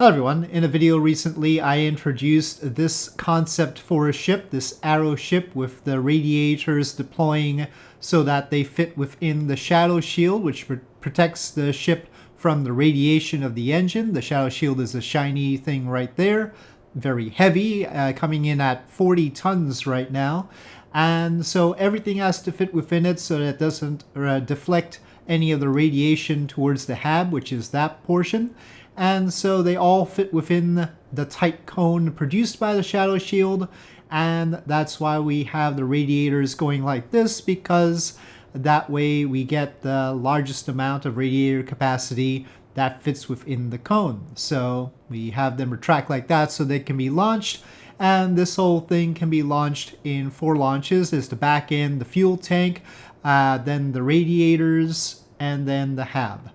Hello everyone, in a video recently I introduced this concept for a ship, this arrow ship with the radiators deploying so that they fit within the shadow shield, which protects the ship from the radiation of the engine. The shadow shield is a shiny thing right there, very heavy, coming in at 40 tons right now. And so everything has to fit within it so that it doesn't deflect any of the radiation towards the hab, which is that portion. And so they all fit within the tight cone produced by the shadow shield, and that's why we have the radiators going like this, because that way we get the largest amount of radiator capacity that fits within the cone. So we have them retract like that so they can be launched, and this whole thing can be launched in 4 launches. There's the back end, the fuel tank, then the radiators, and then the hab.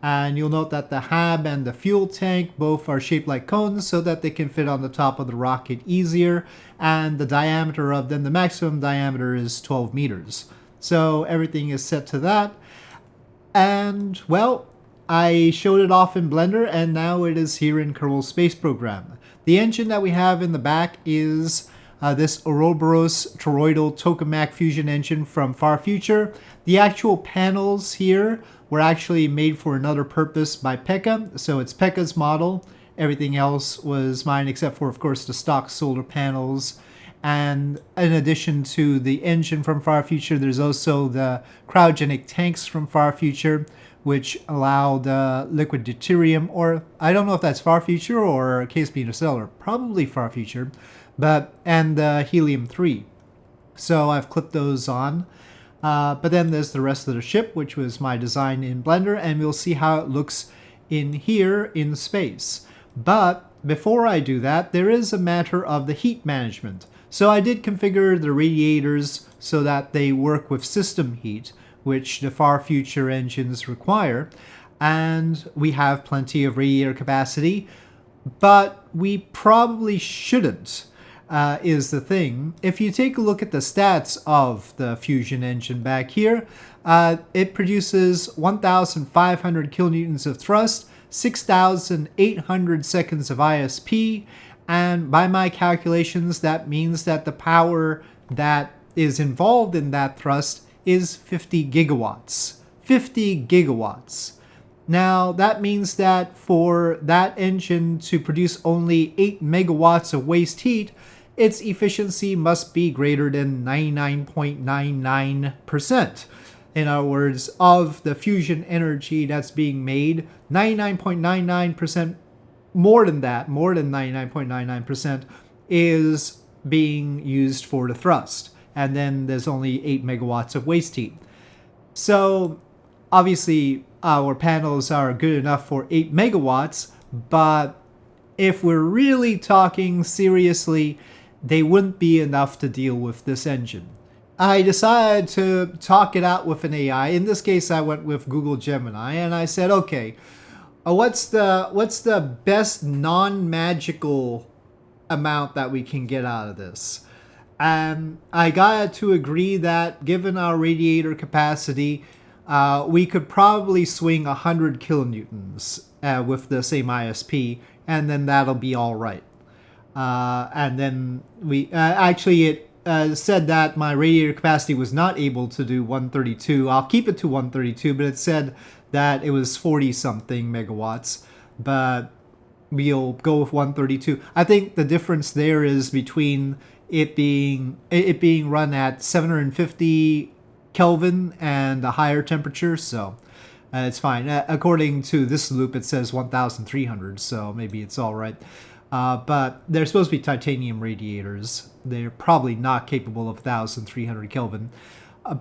And you'll note that the hab and the fuel tank both are shaped like cones so that they can fit on the top of the rocket easier. And the diameter of them, the maximum diameter is 12 meters. So everything is set to that. And well, I showed it off in Blender and now it is here in Kerbal Space Program. The engine that we have in the back is this Ouroboros toroidal tokamak fusion engine from far future. The actual panels here were actually made for another purpose by Pekka, so it's Pekka's model. Everything else was mine except for, of course, the stock solar panels. And in addition to the engine from far future, there's also the cryogenic tanks from far future, which allow the liquid deuterium, or I don't know if that's far future or KSP-Sol, probably far future, and the helium-3. So I've clipped those on. But then there's the rest of the ship, which was my design in Blender, and we'll see how it looks in here in space. But before I do that, there is a matter of the heat management. So I did configure the radiators so that they work with system heat, which the far future engines require, and we have plenty of radiator capacity, but we probably shouldn't. Is the thing. If you take a look at the stats of the fusion engine back here, it produces 1,500 kilonewtons of thrust, 6,800 seconds of ISP, and by my calculations, that means that the power that is involved in that thrust is 50 gigawatts. 50 gigawatts. Now, that means that for that engine to produce only 8 megawatts of waste heat, its efficiency must be greater than 99.99%. In other words, of the fusion energy that's being made, 99.99% more than that, more than 99.99% is being used for the thrust. And then there's only 8 megawatts of waste heat. So obviously our panels are good enough for 8 megawatts, but if we're really talking seriously, they wouldn't be enough to deal with this engine. I decided to talk it out with an AI. In this case, I went with Google Gemini, and I said, okay, what's the best non-magical amount that we can get out of this? And I got it to agree that given our radiator capacity, we could probably swing 100 kilonewtons with the same ISP, and then that'll be all right. And then we it said that my radiator capacity was not able to do 132. I'll keep it to 132, but it said that it was 40 something megawatts, but we'll go with 132. I think the difference there is between it being run at 750 Kelvin and a higher temperature, so it's fine. According to this loop, it says 1,300, so maybe it's all right. But they're supposed to be titanium radiators. They're probably not capable of 1,300 Kelvin.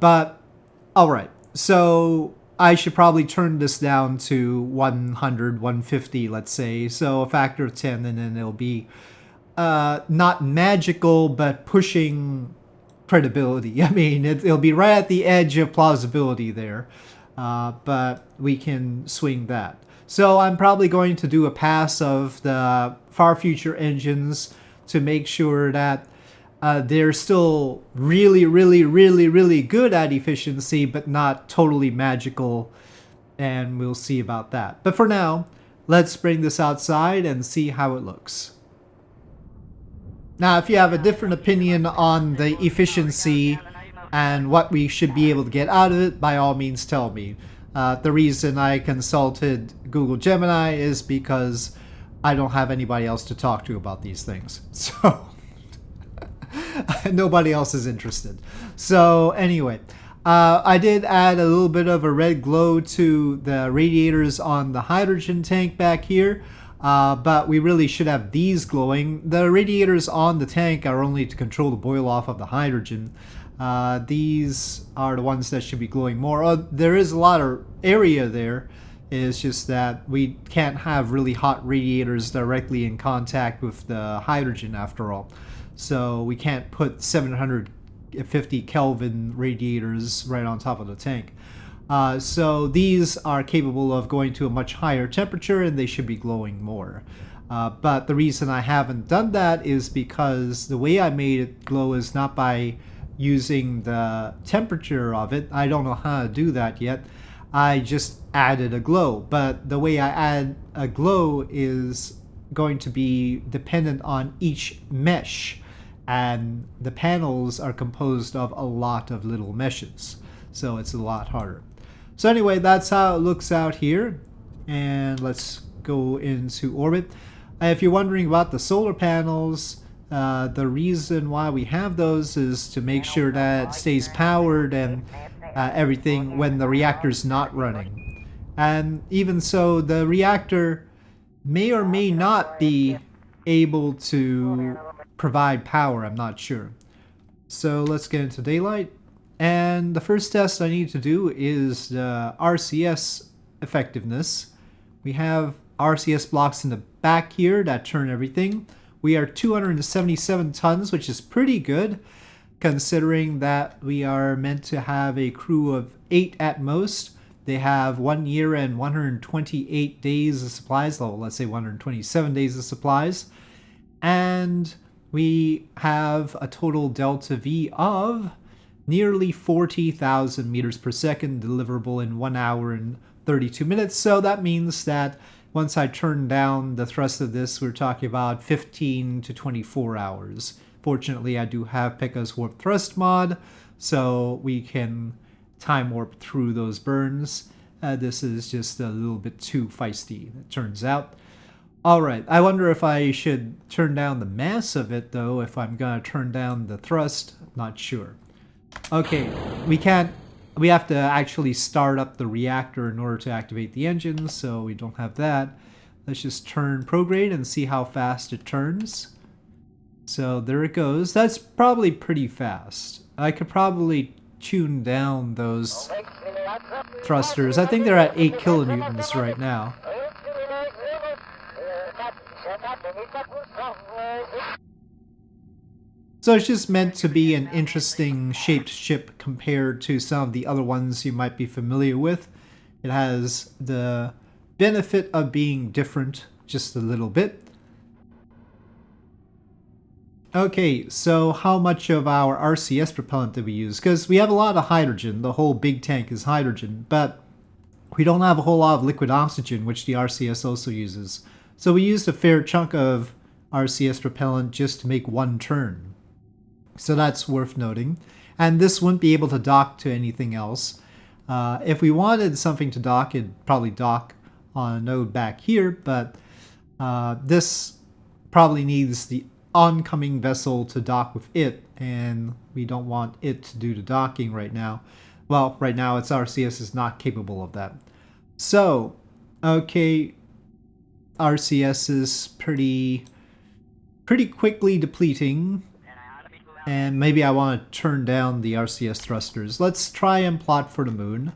But, alright. So, I should probably turn this down to 100, 150, let's say. So, a factor of 10, and then it'll be not magical, but pushing credibility. I mean, it'll be right at the edge of plausibility there. But we can swing that. So I'm probably going to do a pass of the far future engines to make sure that they're still really, really, really, really good at efficiency, but not totally magical. And we'll see about that. But for now, let's bring this outside and see how it looks. Now, if you have a different opinion on the efficiency and what we should be able to get out of it, by all means tell me. The reason I consulted Google Gemini is because I don't have anybody else to talk to about these things. So, nobody else is interested. So, anyway, I did add a little bit of a red glow to the radiators on the hydrogen tank back here. But we really should have these glowing. The radiators on the tank are only to control the boil off of the hydrogen. These are the ones that should be glowing more. There is a lot of area there. It's just that we can't have really hot radiators directly in contact with the hydrogen after all. So we can't put 750 Kelvin radiators right on top of the tank. So these are capable of going to a much higher temperature and they should be glowing more. But the reason I haven't done that is because the way I made it glow is not by using the temperature of it. I don't know how to do that yet. I just added a glow. But the way I add a glow is going to be dependent on each mesh. And the panels are composed of a lot of little meshes. So it's a lot harder. So anyway, that's how it looks out here. And let's go into orbit. If you're wondering about the solar panels, the reason why we have those is to make sure that it stays powered and everything when the reactor's not running. And even so, the reactor may or may not be able to provide power, I'm not sure. So let's get into daylight. And the first test I need to do is the RCS effectiveness. We have RCS blocks in the back here that turn everything. We are 277 tons, which is pretty good, considering that we are meant to have a crew of 8 at most. They have 1 year and 128 days of supplies. Well, let's say 127 days of supplies. And we have a total delta V of nearly 40,000 meters per second, deliverable in 1 hour and 32 minutes. So that means that once I turn down the thrust of this, we're talking about 15 to 24 hours. Fortunately, I do have Pekka's warp thrust mod, so we can time warp through those burns. This is just a little bit too feisty, it turns out. Alright, I wonder if I should turn down the mass of it, though, if I'm gonna turn down the thrust. Not sure. Okay, we have to actually start up the reactor in order to activate the engines, so we don't have that. Let's just turn prograde and see how fast it turns. So there it goes. That's probably pretty fast. I could probably tune down those thrusters. I think they're at 8 kilonewtons right now. So it's just meant to be an interesting shaped ship compared to some of the other ones you might be familiar with. It has the benefit of being different just a little bit. Okay, so how much of our RCS propellant did we use? Because we have a lot of hydrogen, the whole big tank is hydrogen, but we don't have a whole lot of liquid oxygen, which the RCS also uses. So we used a fair chunk of RCS propellant just to make one turn. So that's worth noting. And this wouldn't be able to dock to anything else. If we wanted something to dock, it'd probably dock on a node back here, but this probably needs the oncoming vessel to dock with it, and we don't want it to do the docking right now. Well, right now its RCS is not capable of that. So, okay, RCS is pretty quickly depleting. And maybe I want to turn down the RCS thrusters. Let's try and plot for the moon.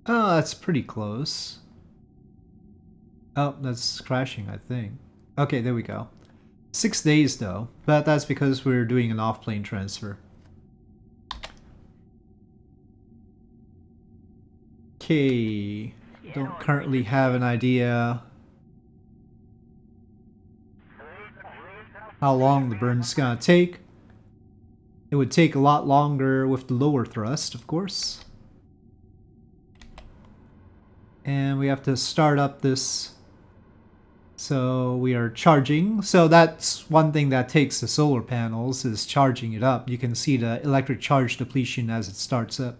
Oh, that's pretty close. Oh, that's crashing, I think. Okay, there we go. 6 days though, but that's because we're doing an off-plane transfer. Okay, don't currently have an idea how long the burn's gonna take. It would take a lot longer with the lower thrust, of course. And we have to start up this. So we are charging. So that's one thing that takes the solar panels, is charging it up. You can see the electric charge depletion as it starts up.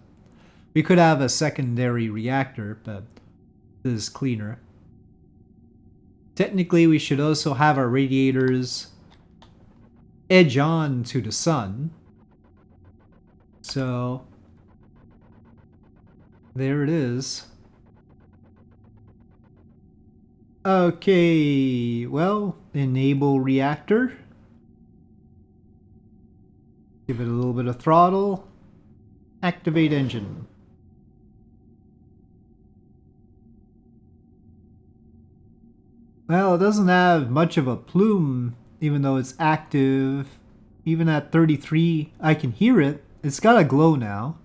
We could have a secondary reactor, but this is cleaner. Technically, we should also have our radiators edge on to the sun. So there it is. Okay, well, enable reactor. Give it a little bit of throttle. Activate engine. Well, it doesn't have much of a plume, even though it's active. Even at 33, I can hear it. It's got a glow now.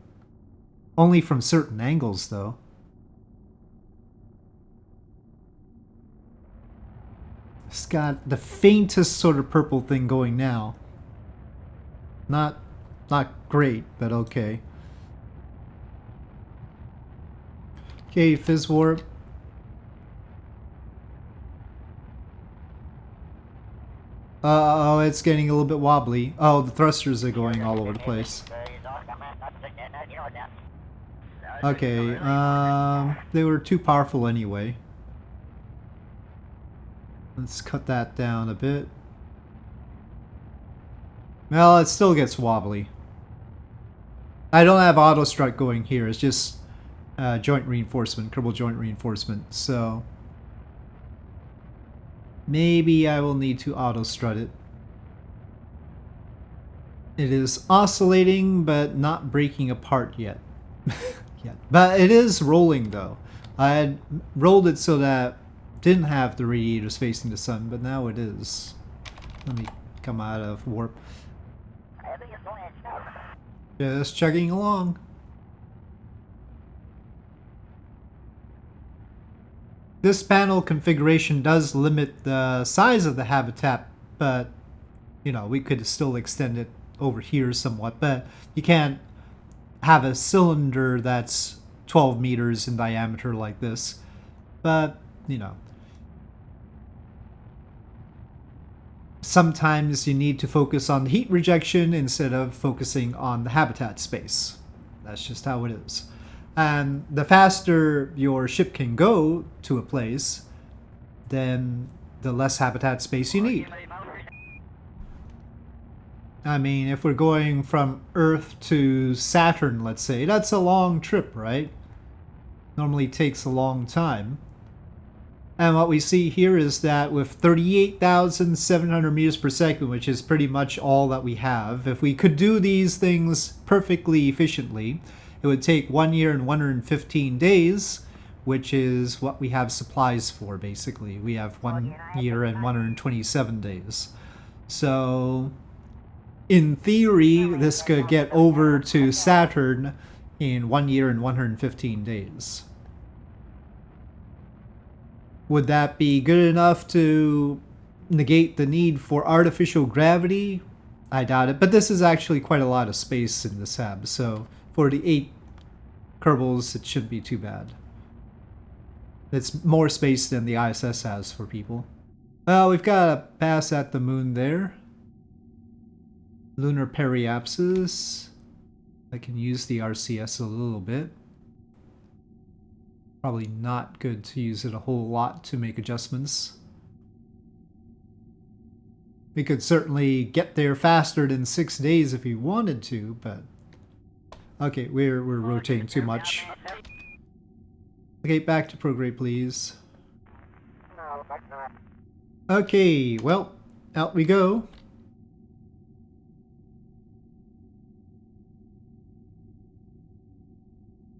Only from certain angles, though. It's got the faintest sort of purple thing going now. Not great, but okay. Okay, fizz warp. Oh, it's getting a little bit wobbly. Oh, the thrusters are going all over the place. Okay, they were too powerful anyway. Let's cut that down a bit. Well, it still gets wobbly. I don't have auto strut going here. It's just joint reinforcement, Kerbal joint reinforcement. So maybe I will need to auto strut it. It is oscillating, but not breaking apart yet. But it is rolling though. I had rolled it so that didn't have the radiators facing the sun, but now it is. Let me come out of warp. Just chugging along. This panel configuration does limit the size of the habitat, but you know, we could still extend it over here somewhat, but you can't have a cylinder that's 12 meters in diameter like this. But, you know, sometimes you need to focus on the heat rejection instead of focusing on the habitat space. That's just how it is. And the faster your ship can go to a place, then the less habitat space you need. I mean, if we're going from Earth to Saturn, let's say, that's a long trip, right? Normally takes a long time. And what we see here is that with 38,700 meters per second, which is pretty much all that we have, if we could do these things perfectly efficiently, it would take 1 year and 115 days, which is what we have supplies for, basically. We have 1 year and 127 days. So in theory, this could get over to Saturn in 1 year and 115 days. Would that be good enough to negate the need for artificial gravity? I doubt it, but this is actually quite a lot of space in this hab, so for the 8 Kerbals, it shouldn't be too bad. It's more space than the ISS has for people. Well, we've got a pass at the moon there. Lunar periapsis. I can use the RCS a little bit. Probably not good to use it a whole lot to make adjustments. We could certainly get there faster than 6 days if we wanted to, but okay, we're rotating too much. Okay, back to prograde, please. Okay, well, out we go.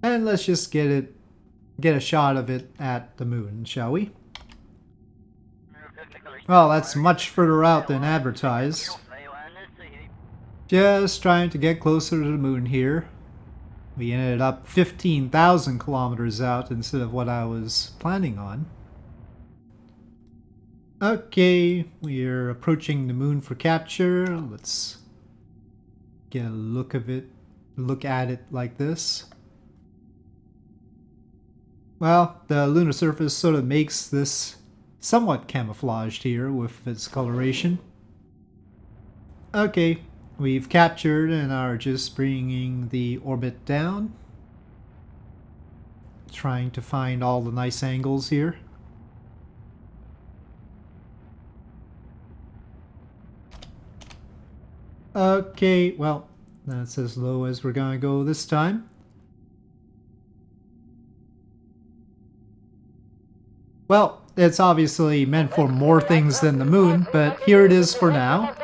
And let's just get a shot of it at the moon, shall we? Well, that's much further out than advertised. Just trying to get closer to the moon here. We ended up 15,000 kilometers out instead of what I was planning on. Okay, we're approaching the moon for capture. Let's get a look at it like this. Well, the lunar surface sort of makes this somewhat camouflaged here with its coloration. Okay, we've captured and are just bringing the orbit down. Trying to find all the nice angles here. Okay, well, that's as low as we're gonna go this time. Well, it's obviously meant for more things than the moon, but here it is for now.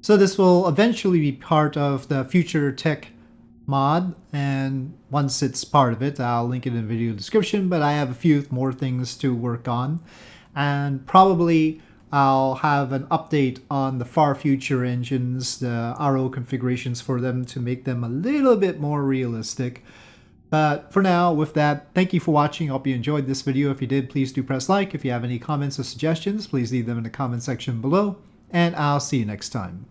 So this will eventually be part of the future tech mod, and once it's part of it, I'll link it in the video description, but I have a few more things to work on. And probably I'll have an update on the far future engines, the RO configurations for them to make them a little bit more realistic. But for now, with that, thank you for watching. I hope you enjoyed this video. If you did, please do press like. If you have any comments or suggestions, please leave them in the comment section below. And I'll see you next time.